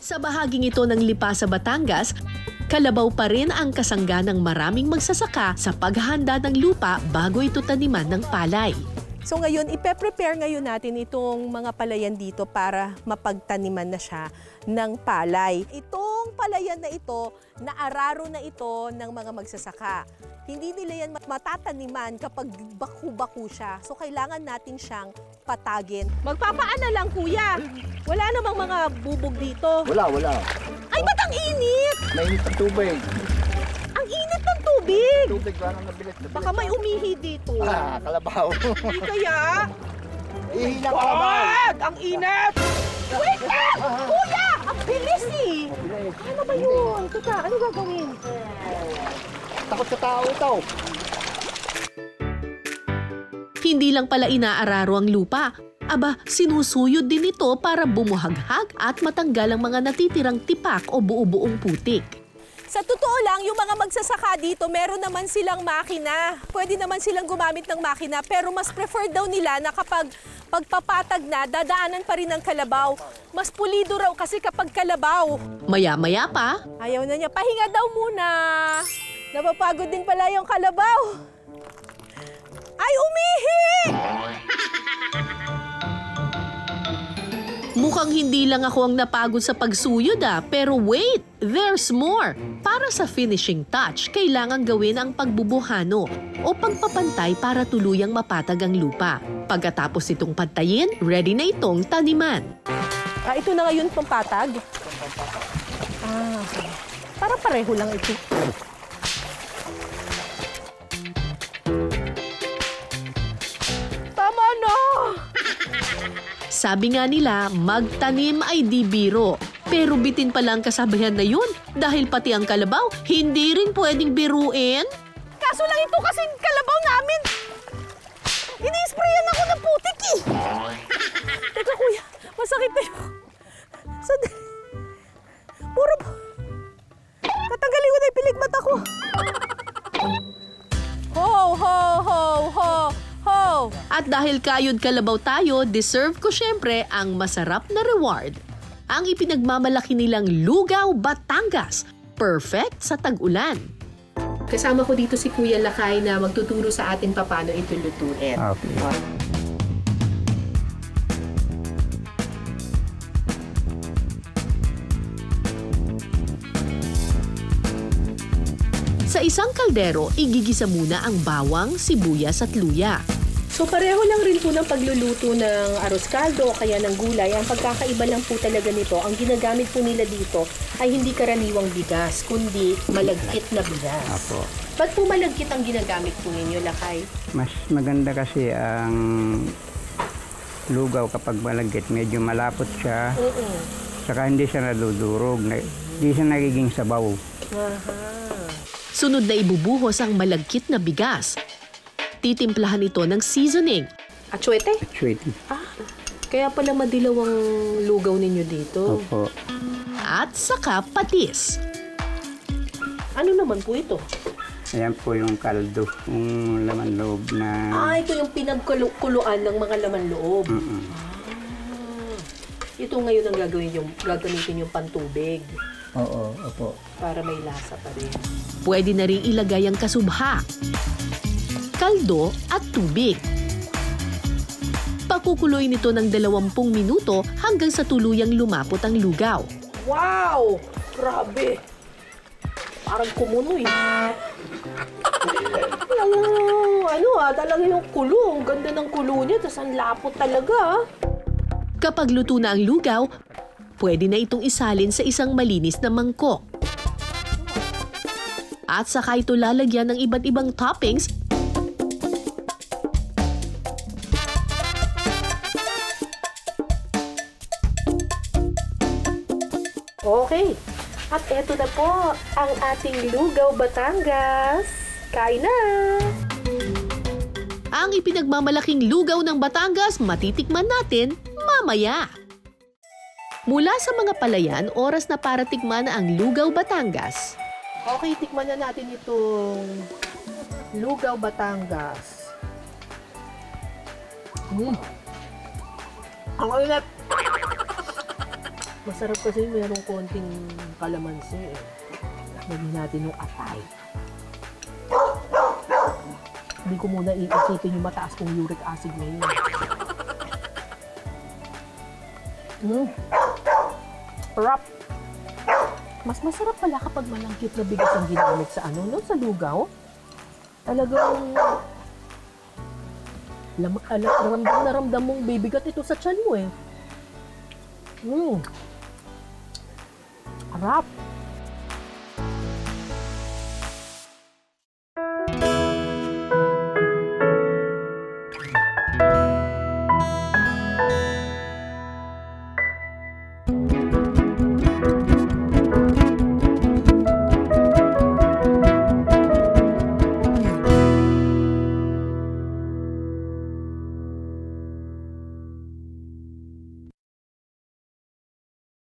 Sa bahaging ito ng Lipa sa Batangas, kalabaw pa rin ang kasangga ng maraming magsasaka sa paghahanda ng lupa bago ito taniman ng palay. So ngayon, ipe-prepare ngayon natin itong mga palayan dito para mapagtaniman na siya ng palay. Itong palayan na ito, naararo na ito ng mga magsasaka. Hindi nila yan matataniman kapag baku-baku siya. So kailangan natin siyang patagin. Magpapaana lang, kuya. Wala namang mga bubog dito. Wala. Ay, ba't ang init? Mainit ang tubig. Ang init ng tubig. Tubig, parang nabilis. Baka may umihi dito. Kalabaw. Hindi kaya? Ihila kalabaw. Ang init! Wait lang! Kuya! Ang bilis eh! Ano ba yun? Teka, ano gagawin? Takot sa tao ito. Hindi lang pala inaararo ang lupa. Aba, sinusuyod din ito para bumuhaghag at matanggal ang mga natitirang tipak o buo-buong putik. Sa totoo lang, yung mga magsasaka dito, meron naman silang makina. Pwede naman silang gumamit ng makina, pero mas prefer daw nila na kapag pagpapatag na, dadaanan pa rin ng kalabaw. Mas pulido raw kasi kapag kalabaw. Maya-maya pa, Ayaw na niya, pahinga daw muna. Napapagod din pala yung kalabaw. Ay, umihi! mukhang hindi lang ako ang napagod sa pagsuyod pero wait, there's more! Para sa finishing touch, kailangan gawin ang pagbubuhano o pagpapantay para tuluyang mapatag ang lupa. Pagkatapos itong pantayin, ready na itong taniman. Ito na ngayon pampatag? Parang pareho lang ito. Tama na! Sabi nga nila, magtanim ay di biro. Pero bitin pala ang kasabihan na yun dahil pati ang kalabaw hindi rin pwedeng biruin. Kaso lang ito kasi kalabaw namin. Ini-sprayan ako ng putik eh. Teka kuya, masakit na yun. Puro po. Tatanggalin ko na yung pilik mata ko. Ho, ho, ho, ho, ho. At dahil kayod kalabaw tayo, deserve ko syempre ang masarap na reward. Ang ipinagmamalaki nilang Lugaw, Batangas. Perfect sa tag-ulan. Kasama ko dito si Kuya Lakay na magtuturo sa atin paano ito lutuin. Okay. Sa isang kaldero, igigisa muna ang bawang, sibuyas at luya. So pareho lang rin po ng pagluluto ng arroz caldo o kaya ng gulay. Ang pagkakaiba lang po talaga nito, ang ginagamit po nila dito ay hindi karaniwang bigas, kundi malagkit na bigas. Apo. Ba't po malagkit ang ginagamit po ninyo, Lakay? Mas maganda kasi ang lugaw kapag malagkit. Medyo malapot siya. Saka hindi siya nadudurog. Hindi siya nagiging sabaw. Sunod na ibubuhos ang malagkit na bigas. Titimplahan ito ng seasoning. Atsuete? Sweet. Kaya pala madilaw ang lugaw ninyo dito. Opo. At saka patis. Ano naman po ito? Ayan po yung kaldo. Yung laman loob na... Ito yung pinagkuluan ng mga laman loob. Ito ngayon ang gagamitin yung pantubig. Oo, opo. Para may lasa pa rin. Pwede na rin ilagay ang kasubha, kaldo at tubig. Pakukuluin ito ng 20 minuto hanggang sa tuluyang lumapot ang lugaw. Wow! Grabe! Parang kumunoy. Talaga yung kulo. Ang ganda ng kulo niya, tapos ang lapot talaga. Kapag luto na ang lugaw, pwede na itong isalin sa isang malinis na mangkok. At saka ito lalagyan ng iba't ibang toppings Okay. At eto na po ang ating Lugaw, Batangas. Kain na! ang ipinagmamalaking lugaw ng Batangas, matitikman natin mamaya. Mula sa mga palayan, oras na para tikman ang Lugaw, Batangas. Okay, tikman na natin itong Lugaw, Batangas. Ang init! Masarap kasi mayroong konting kalamansi eh. Lagyan natin yung atay. Hindi ko muna iisipin yung mataas kong uric acid ngayon. Sarap. Mas masarap pala kapag malangkit na bigas ang ginamit sa ano, no? Sa lugaw. Talagang ramdam na ramdam mong bibigat ito sa tiyan mo eh. Sarap.